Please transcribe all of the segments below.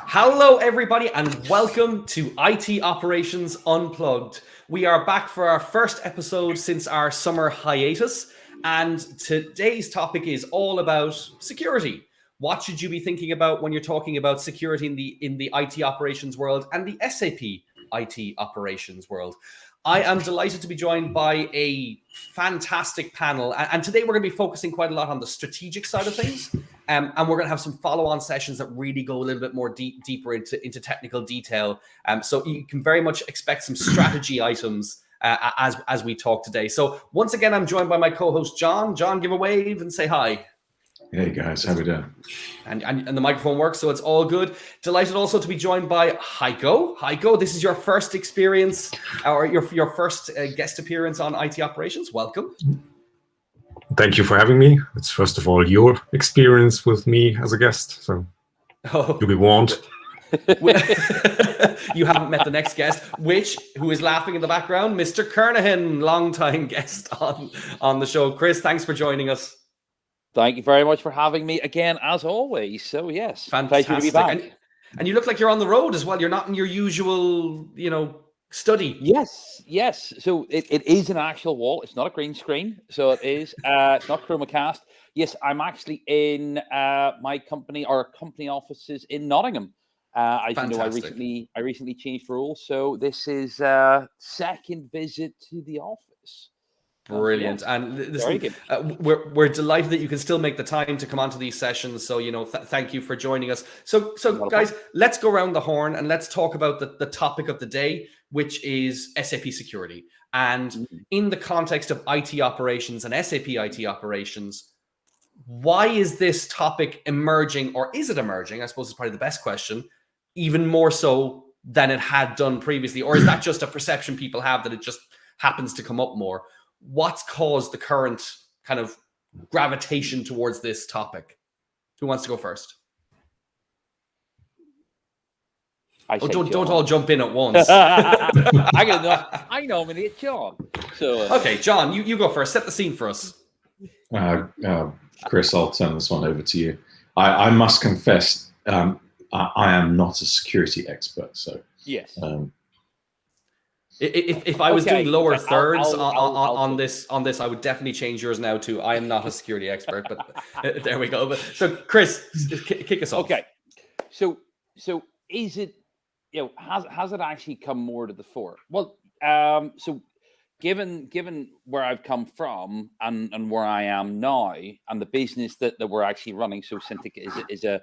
Hello, everybody, and welcome to IT Operations Unplugged. We are back for our first episode since our summer hiatus, and today's topic is all about security. What should you be thinking about when you're talking about security in the IT operations world and the SAP IT operations world? I am delighted to be joined by a fantastic panel, and today we're going to be focusing quite a lot on the strategic side of things. And we're going to have some follow-on sessions that really go a little bit more deeper into technical detail. So you can very much expect some strategy items as we talk today. So once again, I'm joined by my co-host, John. John, give a wave and say hi. Hey guys, how we doing? And the microphone works, so it's all good. Delighted also to be joined by Heiko. Heiko, this is your first experience, or your first guest appearance on IT Operations. Welcome. Thank you for having me. It's first of all your experience with me as a guest, so you'll be warned. You haven't met the next guest, who is laughing in the background, Mr. Kernaghan, long-time guest on the show. Chris, thanks for joining us. Thank you very much for having me again, as always. So yes, fantastic. Pleasure to be back. And you look like you're on the road as well. You're not in your usual, study. Yes. So it is an actual wall. It's not a green screen. So it is. It's not ChromaCast. Yes, I'm actually in my company offices in Nottingham. As you know, I recently changed roles. So this is second visit to the office. Brilliant. And listen, we're delighted that you can still make the time to come onto these sessions. So, thank you for joining us. So guys, let's go around the horn and let's talk about the topic of the day, which is SAP security. And in the context of IT operations and SAP IT operations, why is this topic emerging, or is it emerging? I suppose is probably the best question, even more so than it had done previously. Or is that just a perception people have that it just happens to come up more? What's caused the current kind of gravitation towards this topic? Who wants to go first? Don't all jump in at once. I nominate John. So okay, John, you go first. Set the scene for us. Chris, I'll turn this one over to you. I must confess, I am not a security expert. So yes. If I was doing lower thirds on this, I would definitely change yours now to I am not a security expert, but there we go. But so Chris, kick us off. Okay. So is it, has it actually come more to the fore? Well, so given where I've come from and where I am now and the business that we're actually running, so Syntica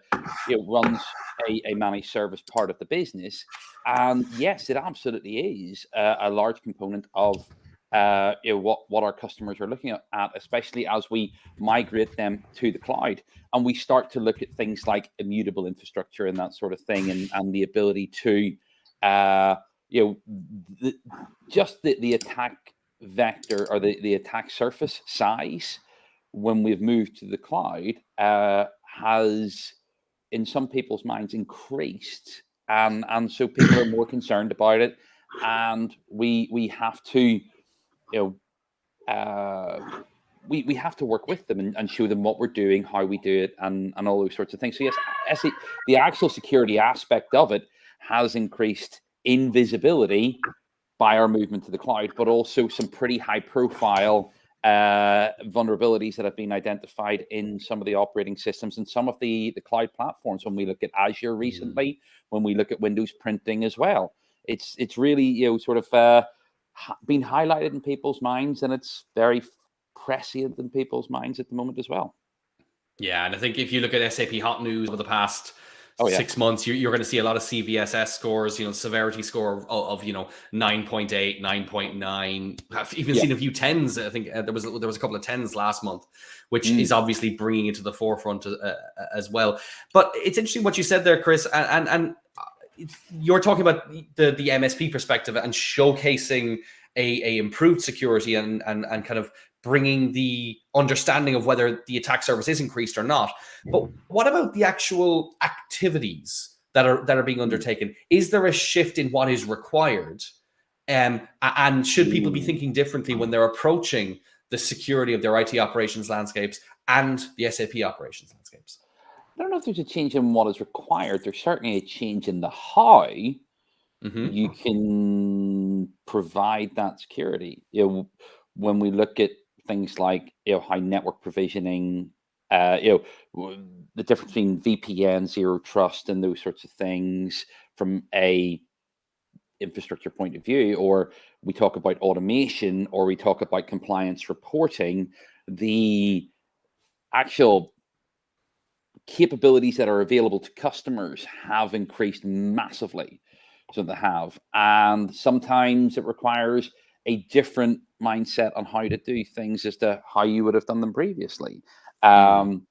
runs a managed service part of the business. And yes, it absolutely is a large component of what our customers are looking at, especially as we migrate them to the cloud and we start to look at things like immutable infrastructure and that sort of thing, and the ability to the attack vector or the attack surface size when we've moved to the cloud has in some people's minds increased, and so people are more concerned about it, and we have to we have to work with them and show them what we're doing, how we do it, and all those sorts of things. So yes, the actual security aspect of it has increased in visibility by our movement to the cloud, but also some pretty high profile vulnerabilities that have been identified in some of the operating systems and some of the cloud platforms. When we look at Azure recently, when we look at Windows printing as well, it's really been highlighted in people's minds, and it's very prescient in people's minds at the moment as well. Yeah, and I think if you look at SAP Hot News over the past 6 months, you're going to see a lot of CVSS scores, severity score of 9.8, 9.9. I've even seen a few 10s. I think there was a couple of 10s last month, which is obviously bringing it to the forefront as well. But it's interesting what you said there, Chris, and you're talking about the MSP perspective and showcasing a improved security and kind of bringing the understanding of whether the attack surface is increased or not. But what about the actual activities that are being undertaken? Is there a shift in what is required? And should people be thinking differently when they're approaching the security of their IT operations landscapes and the SAP operations landscapes? don't know if there's a change in what is required. There's certainly a change in the how you can provide that security. When we look at things like high network provisioning, the difference between VPN, zero trust, and those sorts of things from a infrastructure point of view, or we talk about automation, or we talk about compliance reporting, the actual capabilities that are available to customers have increased massively. So they have, and sometimes it requires a different mindset on how to do things as to how you would have done them previously. But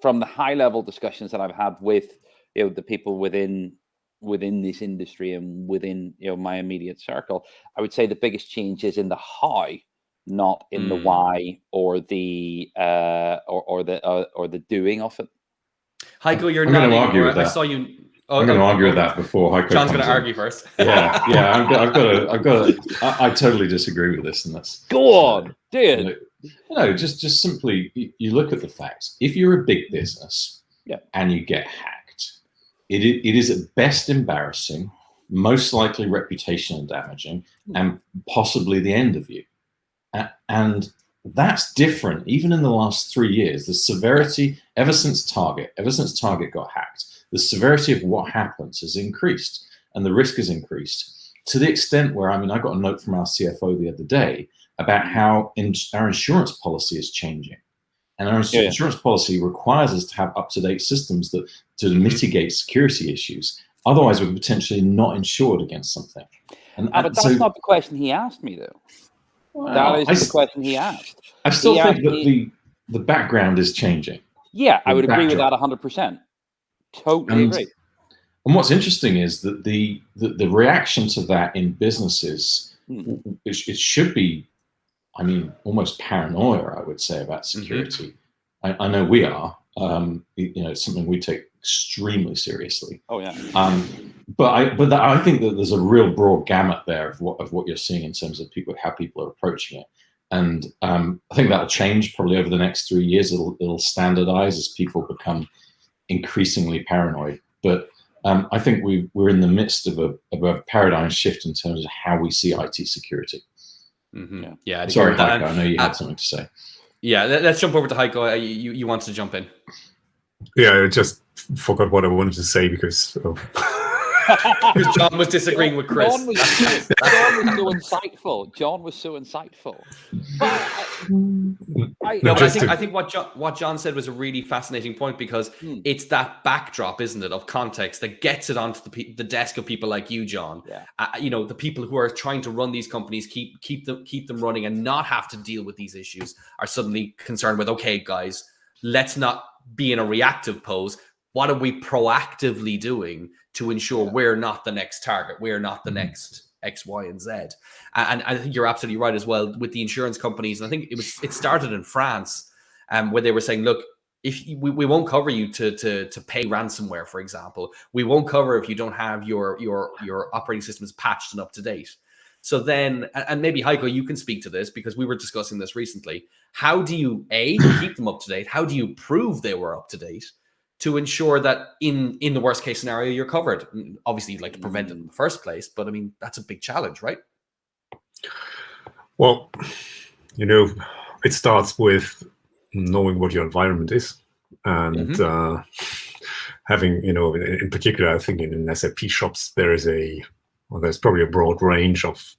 from the high level discussions that I've had with the people within this industry and within my immediate circle, I would say the biggest change is in the how, not in the why or the or the doing of it. Heiko, you're I'm going to argue with that. I saw you. I'm going to argue with that before Heiko John's going comes to in. argue first. I've got to. I totally disagree with this, and that's go on, dude. Just simply, you look at the facts. If you're a big business, and you get hacked, it is at best embarrassing, most likely reputational damaging, and possibly the end of you. And that's different. Even in the last 3 years, the severity, ever since Target got hacked, the severity of what happens has increased, and the risk has increased to the extent where, I got a note from our CFO the other day about how our insurance policy is changing. And our insurance policy requires us to have up-to-date systems to mitigate security issues. Otherwise, we're potentially not insured against something. But that's not the question he asked me, though. Well, that is the question he asked. I still think that the background is changing. Yeah, I would agree with that 100%. Totally agree. And what's interesting is that the reaction to that in businesses, it should be, almost paranoia, I would say, about security. I know we are. It's something we take extremely seriously. Oh yeah. But I think that there's a real broad gamut there of what you're seeing in terms of how people are approaching it, and I think that'll change probably over the next 3 years. It'll standardize as people become increasingly paranoid. But I think we're in the midst of a paradigm shift in terms of how we see IT security. Yeah. Sorry, Heiko, I know you had something to say. Yeah, let's jump over to Heiko. You wanted to jump in. Yeah, I just forgot what I wanted to say because because John was disagreeing with Chris. John was so insightful. I think what John said was a really fascinating point, because it's that backdrop, isn't it, of context that gets it onto the desk of people like you, John. Yeah. The people who are trying to run these companies, keep them running and not have to deal with these issues, are suddenly concerned with, okay, guys, let's not be in a reactive pose. What are we proactively doing to ensure we're not the next target? We're not the next X, Y, and Z. And I think you're absolutely right as well with the insurance companies. And I think it started in France, where they were saying, look, if we won't cover you to pay ransomware, for example. We won't cover if you don't have your operating systems patched and up to date. So then, and maybe Heiko, you can speak to this, because we were discussing this recently. How do you keep them up to date? How do you prove they were up to date to ensure that in the worst case scenario you're covered? Obviously, you'd like to prevent it in the first place, but that's a big challenge, right? Well, it starts with knowing what your environment is, and having, in particular, I think in SAP shops there's probably a broad range of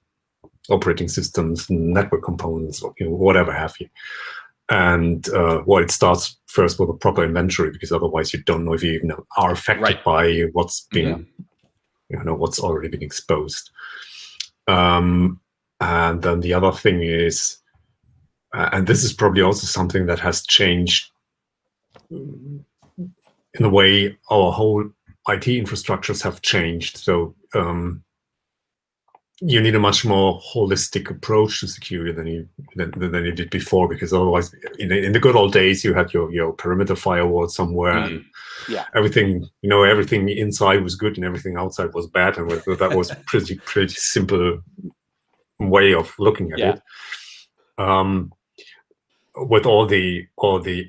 operating systems, network components, whatever have you. And it starts first with a proper inventory, because otherwise you don't know if you even are affected by what's been, what's already been exposed. And then the other thing is, and this is probably also something that has changed in the way our whole IT infrastructures have changed. So you need a much more holistic approach to security than you did before, because otherwise, in the good old days, you had your perimeter firewall somewhere, and everything inside was good and everything outside was bad, and that was pretty simple way of looking at it. with all the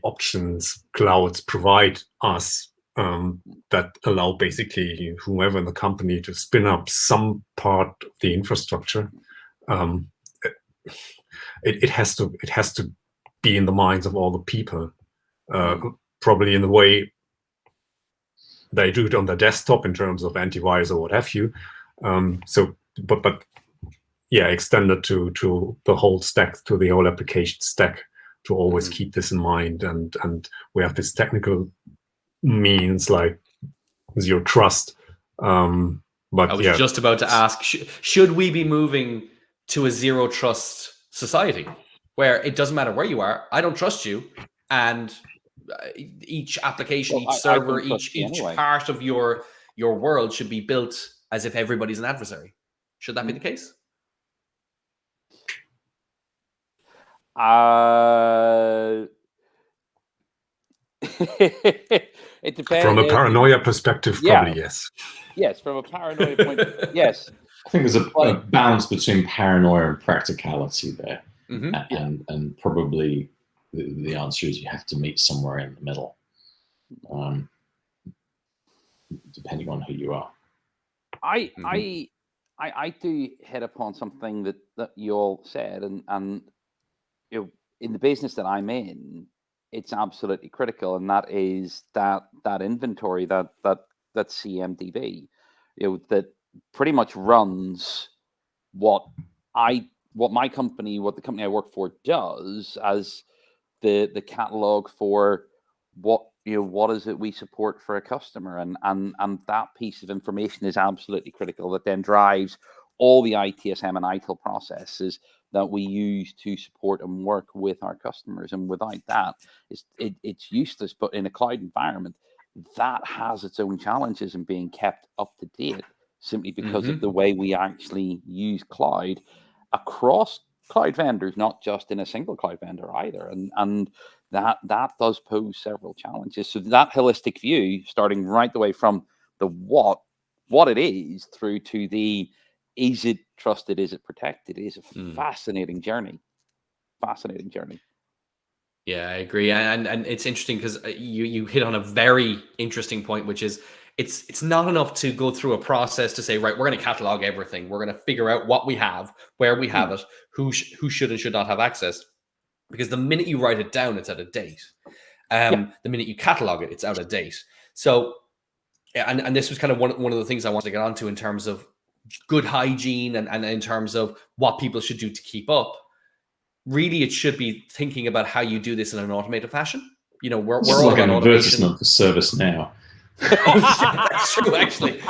options clouds provide us, that allow basically whoever in the company to spin up some part of the infrastructure. It has to be in the minds of all the people, probably in the way they do it on their desktop in terms of antivirus or what have you. But yeah, extended to the whole stack, to the whole application stack, to always keep this in mind. And we have this technical means like zero trust. But I was just about to ask, should we be moving to a zero trust society where it doesn't matter where you are, I don't trust you, and each application, each server, each part of your world should be built as if everybody's an adversary? Should that be the case? It depends. From a paranoia perspective, probably yes. Yes, from a paranoia point, yes. I think there's a balance between paranoia and practicality there, and probably the answer is you have to meet somewhere in the middle, depending on who you are. I do hit upon something that you all said, and you know, in the business that I'm in, it's absolutely critical, and that is that inventory, that CMDB, that pretty much runs what my company, what the company I work for does as the catalog for what is it we support for a customer, and that piece of information is absolutely critical. That then drives all the ITSM and ITIL processes that we use to support and work with our customers. And without that, it's useless. But in a cloud environment, that has its own challenges in being kept up to date, simply because of the way we actually use cloud across cloud vendors, not just in a single cloud vendor either. And that does pose several challenges. So that holistic view, starting right the way from the what it is through to the is it trusted, is it protected, is a fascinating journey. Fascinating journey. Yeah, I agree. And it's interesting because you hit on a very interesting point, which is it's not enough to go through a process to say, right, we're going to catalog everything. We're going to figure out what we have, where we have it, who should and should not have access. Because the minute you write it down, it's out of date. The minute you catalog it, it's out of date. So, and this was kind of one of the things I wanted to get onto in terms of good hygiene and in terms of what people should do to keep up. Really, it should be thinking about how you do this in an automated fashion. We're all like about an automation. advertisement for ServiceNow. Yeah, that's true, actually.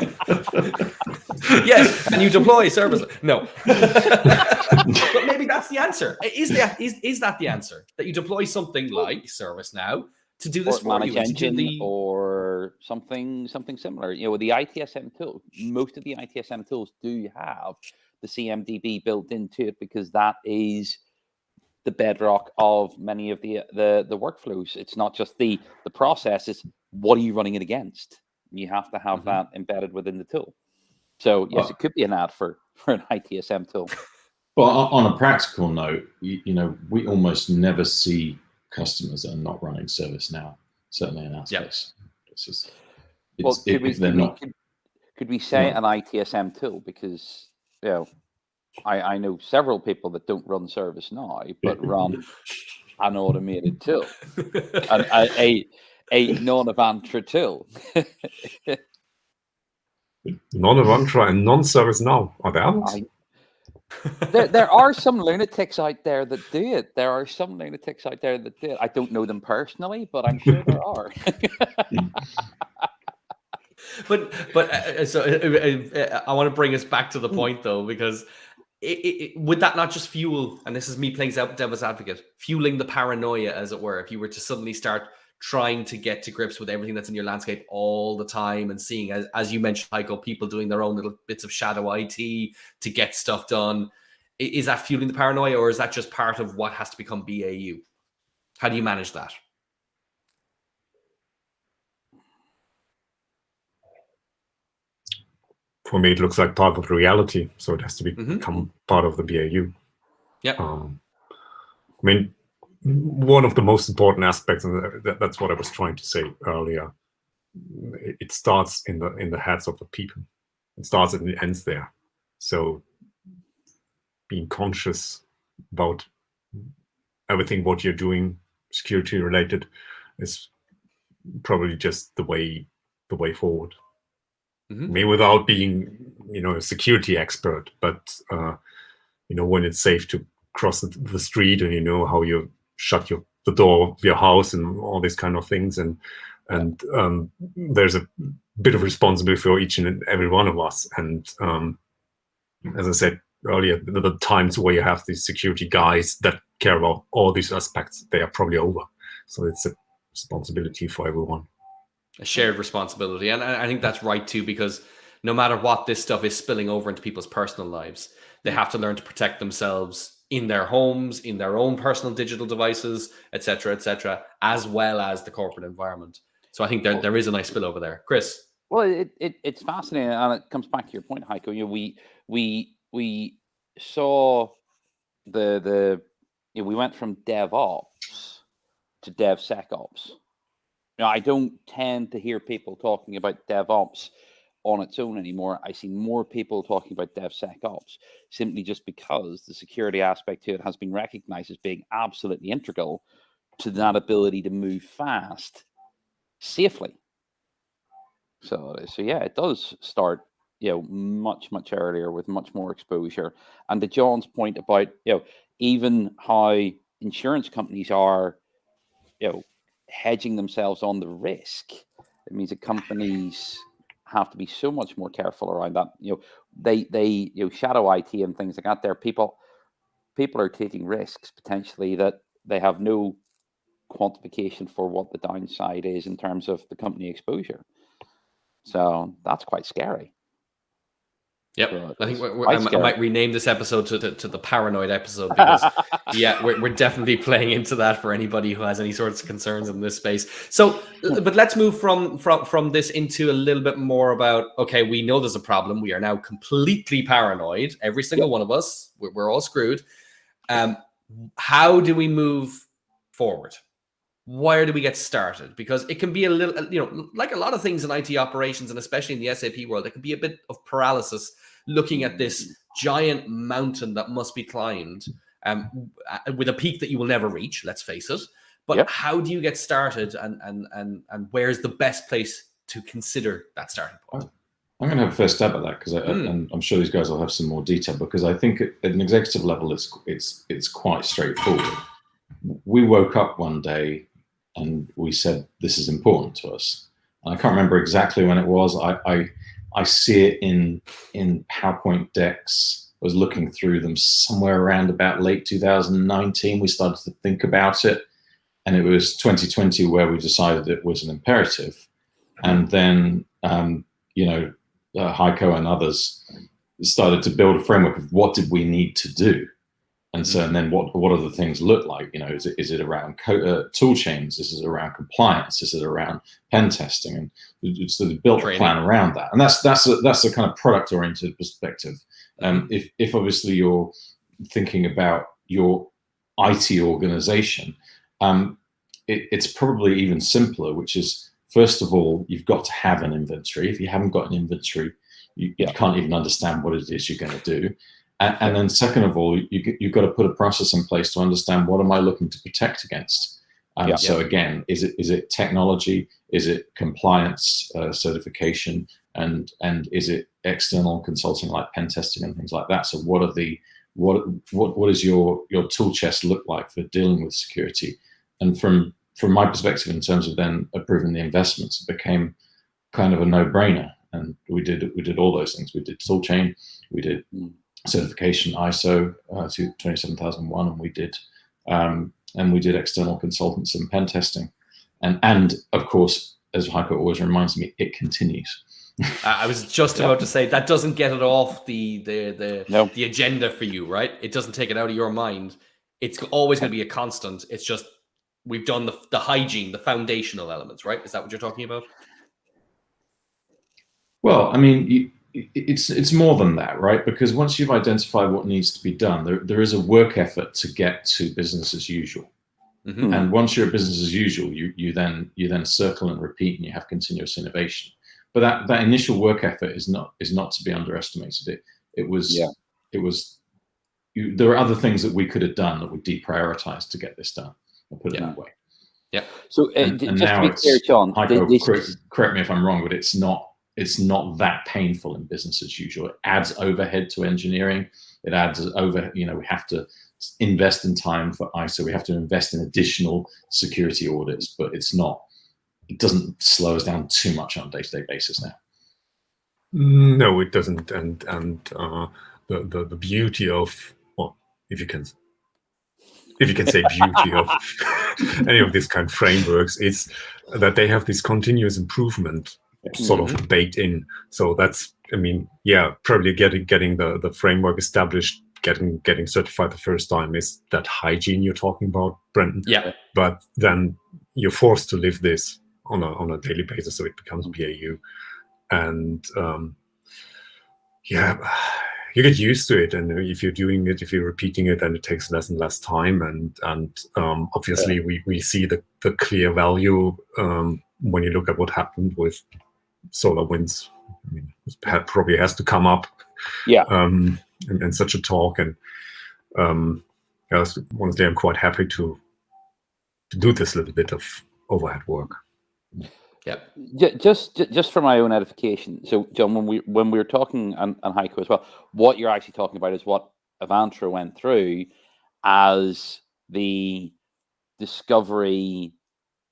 Yes, and you deploy service. No, but maybe that's the answer. Is that the answer? That you deploy something like ServiceNow to do this for you, or something similar. With the ITSM tool, most of the ITSM tools do have the CMDB built into it, because that is the bedrock of many of the workflows. It's not just the process, it's what are you running it against? You have to have that embedded within the tool. So yes, it could be an ad for an ITSM tool. But on a practical note, we almost never see customers that are not running ServiceNow, certainly in our space. Could we say an ITSM tool? Because I know several people that don't run ServiceNow but run an automated tool, a non-Avantra tool. Non-Avantra and non-ServiceNow, are there others? There are some lunatics out there that do it. I don't know them personally, but I'm sure there are. But I want to bring us back to the point, though, because would that not just fuel, and this is me playing devil's advocate, fueling the paranoia, as it were, if you were to suddenly start trying to get to grips with everything that's in your landscape all the time and seeing, as you mentioned, Heiko, people doing their own little bits of shadow IT to get stuff done. Is that fueling the paranoia, or is that just part of what has to become BAU? How do you manage that? For me, it looks like part of reality, so it has to become part of the BAU. Yeah. I mean, one of the most important aspects, and that's what I was trying to say earlier. It starts in the heads of the people. It starts and it ends there. So being conscious about everything what you're doing security related is probably just the way forward. I mean, without being, a security expert, but when it's safe to cross the street, and how you shut the door of your house and all these kind of things, and there's a bit of responsibility for each and every one of us. And as I said earlier, the times where you have these security guys that care about all these aspects, they are probably over. So it's a responsibility for everyone. A shared responsibility. And I think that's right too, because no matter what, this stuff is spilling over into people's personal lives. They have to learn to protect themselves in their homes, in their own personal digital devices, et cetera, as well as the corporate environment. So I think there is a nice spillover there. Chris? Well, it's fascinating, and it comes back to your point, Heiko. We saw we went from DevOps to DevSecOps. I don't tend to hear people talking about DevOps on its own anymore. I see more people talking about DevSecOps simply just because the security aspect to it has been recognized as being absolutely integral to that ability to move fast safely. So yeah, it does start much earlier with much more exposure. And to John's point about even how insurance companies are hedging themselves on the risk, it means that companies have to be so much more careful around that. They shadow IT and things like that. There, people are taking risks potentially that they have no quantification for what the downside is in terms of the company exposure. So that's quite scary. Yep, I think I might rename this episode to the paranoid episode, because we're definitely playing into that for anybody who has any sorts of concerns in this space. So, but let's move from this into a little bit more about, okay, we know there's a problem. We are now completely paranoid. Every single one of us, we're all screwed. How do we move forward? Where do we get started? Because it can be a little, like a lot of things in IT operations, and especially in the SAP world, it can be a bit of paralysis looking at this giant mountain that must be climbed, with a peak that you will never reach, let's face it. But how do you get started, and where's the best place to consider that starting point? I'm going to have a first stab at that, because and I'm sure these guys will have some more detail, because I think at an executive level, it's quite straightforward. We woke up one day and we said, this is important to us. And I can't remember exactly when it was. I see it in PowerPoint decks. I was looking through them somewhere around about late 2019. We started to think about it. And it was 2020 where we decided it was an imperative. And then, Heiko and others started to build a framework of what did we need to do. And so, and then what do the things look like? Is it around tool chains? Is it around compliance? Is it around pen testing? And it's sort of built a plan around that. And that's a kind of product oriented perspective. If obviously you're thinking about your IT organization, it's probably even simpler, which is, first of all, you've got to have an inventory. If you haven't got an inventory, you can't even understand what it is you're going to do. And then second of all, you've got to put a process in place to understand, what am I looking to protect against? So again, is it technology? Is it compliance certification? And is it external consulting like pen testing and things like that? So what does your tool chest look like for dealing with security? And from my perspective, in terms of then approving the investments, it became kind of a no-brainer. And we did all those things. We did tool chain, we did certification ISO 27001, and we did external consultants and pen testing, and of course, as Heiko always reminds me, it continues. I was just about to say, that doesn't get it off the agenda for you, right? It doesn't take it out of your mind. It's always going to be a constant. It's just we've done the hygiene, the foundational elements, right? Is that what you're talking about? Well, I mean, it's more than that, right? Because once you've identified what needs to be done, there is a work effort to get to business as usual. And once you're a business as usual, you then circle and repeat, and you have continuous innovation. But that initial work effort is not to be underestimated. There are other things that we could have done that we deprioritized to get this done. I'll put it that way. Yeah. So and just now to be clear, John, Heiko, correct me if I'm wrong, but it's not that painful in business as usual. It adds overhead to engineering. It adds we have to invest in time for ISO. We have to invest in additional security audits, but it doesn't slow us down too much on a day-to-day basis now. No, it doesn't. And the beauty of, well, if you can say beauty of any of these kind of frameworks, is that they have this continuous improvement sort of baked in. So that's, probably getting the framework established, getting certified the first time is that hygiene you're talking about, Brenton. Yeah. But then you're forced to live this on a daily basis, so it becomes BAU. And you get used to it, and if you're doing it, if you're repeating it, then it takes less and less time. And obviously, we see the clear value when you look at what happened with SolarWinds. It probably has to come up, in such a talk. And honestly, I'm quite happy to do this little bit of overhead work. Yeah. Just for my own edification. So, John, when we were talking, and Heiko as well, what you're actually talking about is what Avantra went through as the discovery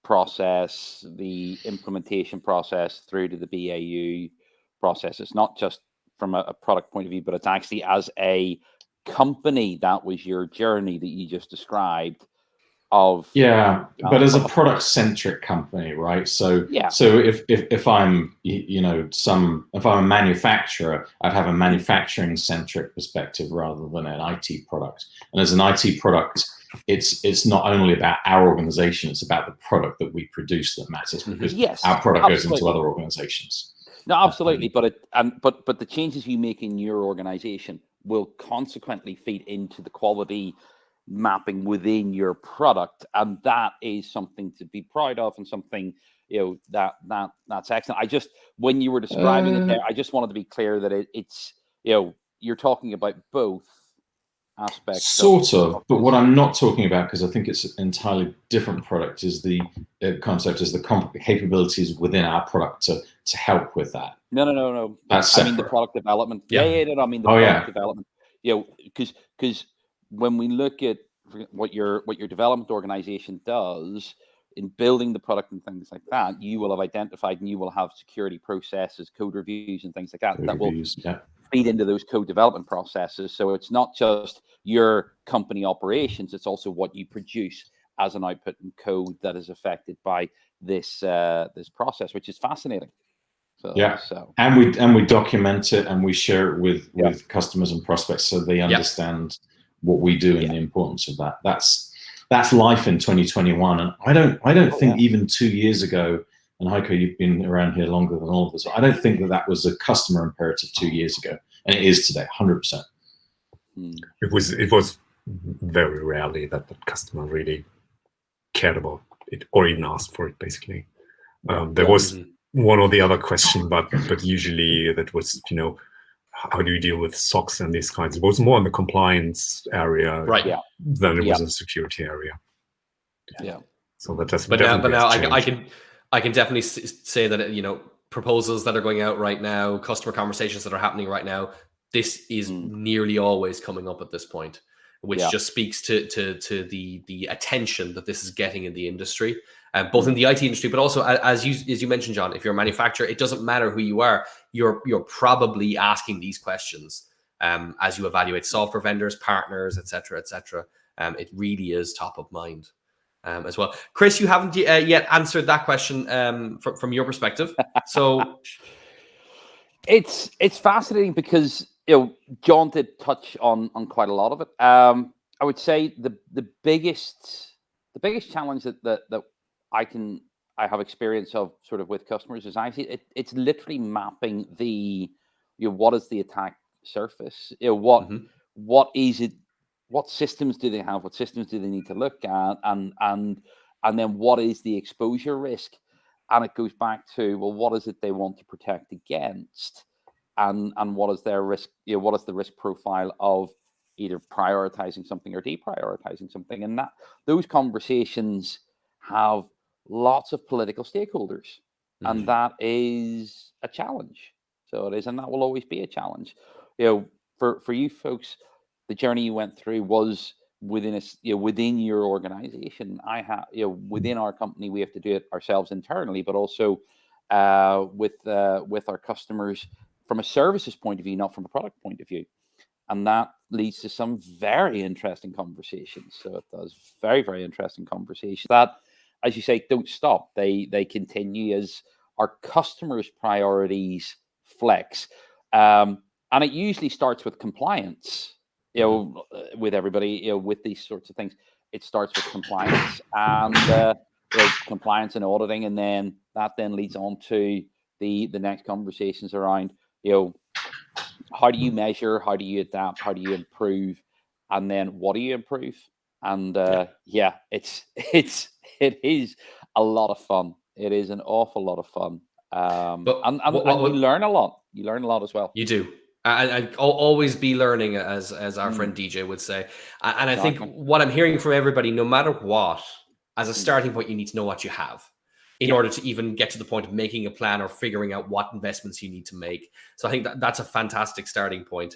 process, the implementation process through to the BAU process. It's not just from a product point of view, but it's actually as a company. That was your journey that you just described. But as a product-centric company, right? So if I'm if I'm a manufacturer, I'd have a manufacturing-centric perspective rather than an IT product. And as an IT product, it's not only about our organization; it's about the product that we produce that matters, because our product goes into other organizations. No, absolutely. But the changes you make in your organization will consequently feed into the quality mapping within your product, and that is something to be proud of, and something that's excellent. When you were describing it there, I just wanted to be clear that it's you're talking about both aspects. Sort of, but what I'm not talking about, because I think it's an entirely different product, is the concept, is the capabilities within our product to help with that. No. That's separate. I mean the product development. No, I mean the product development. Because when we look at what your development organization does in building the product and things like that, you will have identified, and you will have security processes, code reviews, and things like that will feed into those code development processes. So it's not just your company operations; it's also what you produce as an output and code that is affected by this process, which is fascinating. And we document it, and we share it with customers and prospects, so they understand what we do and the importance of that. That's life in 2021. And I don't think even 2 years ago, and Heiko, you've been around here longer than all of us, I don't think that was a customer imperative 2 years ago, and it is today, 100%. It was very rarely that the customer really cared about it or even asked for it. Basically, there was one or the other question, but usually that was how do you deal with SOX and these kinds? It was more in the compliance area, than it was in the security area. So that has definitely changed. I can definitely say that proposals that are going out right now, customer conversations that are happening right now, this is nearly always coming up at this point, which just speaks to the attention that this is getting in the industry, both in the IT industry, but also as you mentioned, John. If you're a manufacturer, it doesn't matter who you are. You're probably asking these questions as you evaluate software vendors, partners, etc., etc. It really is top of mind as well. Chris, you haven't yet answered that question from your perspective. So it's fascinating because John did touch on quite a lot of it. I would say the biggest challenge that I have experience of sort of with customers is actually it's literally mapping the what is the attack surface, what is it what systems do they have? What systems do they need to look at? And then what is the exposure risk? And it goes back to, well, what is it they want to protect against? And what is their risk? What is the risk profile of either prioritizing something or deprioritizing something? And those conversations have lots of political stakeholders, and that is a challenge. So it is, and that will always be a challenge. For you folks, the journey you went through was within within your organization. I have, within our company, we have to do it ourselves internally, but also with our customers from a services point of view, not from a product point of view. And that leads to some very interesting conversations. So it does very, very interesting conversations that, as you say, don't stop. They continue as our customers' priorities flex. And it usually starts with compliance, with everybody, with these sorts of things. It starts with compliance and compliance and auditing. And then that leads on to the next conversations around, how do you measure? How do you adapt? How do you improve? And then what do you improve? And it is a lot of fun. It is an awful lot of fun. And you learn a lot. You learn a lot as well. You do. I'll always be learning, as our friend DJ would say. And I think what I'm hearing from everybody, no matter what, as a starting point, you need to know what you have in order to even get to the point of making a plan or figuring out what investments you need to make. So I think that's a fantastic starting point.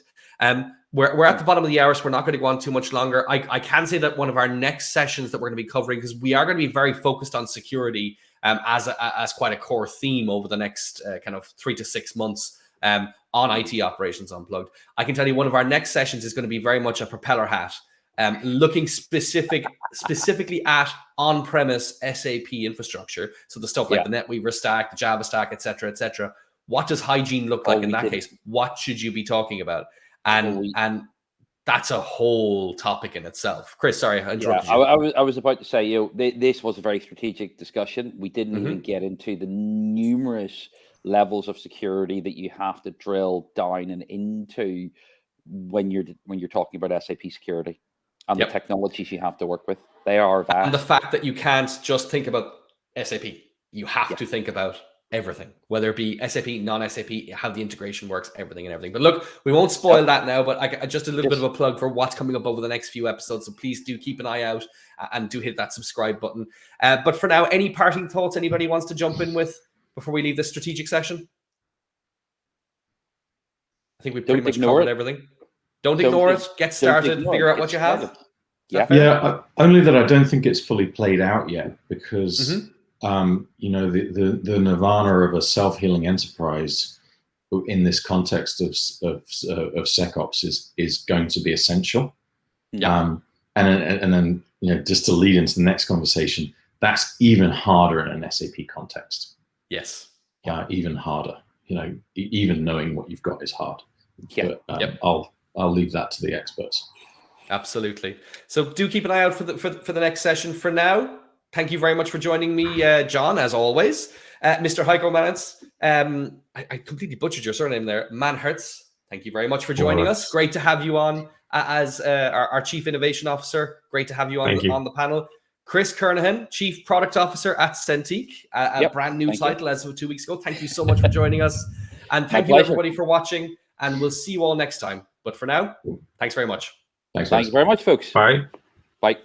We're at the bottom of the hour, so we're not going to go on too much longer. I can say that one of our next sessions that we're going to be covering, because we are going to be very focused on security as quite a core theme over the next kind of 3 to 6 months on IT Operations Unplugged. I can tell you one of our next sessions is going to be very much a propeller hat, looking specifically at on-premise SAP infrastructure. So the stuff like the NetWeaver stack, the Java stack, et cetera. What does hygiene look like in that case? What should you be talking about? And that's a whole topic in itself. Chris, sorry, I interrupted you. I was about to say, this was a very strategic discussion. We didn't even get into the numerous levels of security that you have to drill down and into when you're talking about SAP security and the technologies you have to work with. They are vast. And the fact that you can't just think about SAP. You have to think about everything, whether it be SAP, non-SAP, how the integration works, everything. But look, we won't spoil that now, but I just a little bit of a plug for what's coming up over the next few episodes. So please do keep an eye out and do hit that subscribe button. But for now, any parting thoughts anybody wants to jump in with before we leave this strategic session? I think we pretty much covered everything. Don't ignore it. Get started. Figure out what you have. Only that I don't think it's fully played out yet, because the nirvana of a self-healing enterprise in this context of SecOps is going to be essential. And then just to lead into the next conversation, that's even harder in an SAP context. Yes. Even harder. Even knowing what you've got is hard. But, I'll leave that to the experts. Absolutely. So do keep an eye out for the next session. For now, thank you very much for joining me, John, as always. Mr. Heiko Mannherz, I completely butchered your surname there. Mannherz, thank you very much for joining us. Great to have you on as our Chief Innovation Officer. Great to have you on the panel. Chris Kernaghan, Chief Product Officer at Centeq, a brand new title as of 2 weeks ago. Thank you so much for joining us. And thank you, everybody, for watching. And we'll see you all next time. But for now, thanks very much. Thanks very much, folks. Bye. Bye.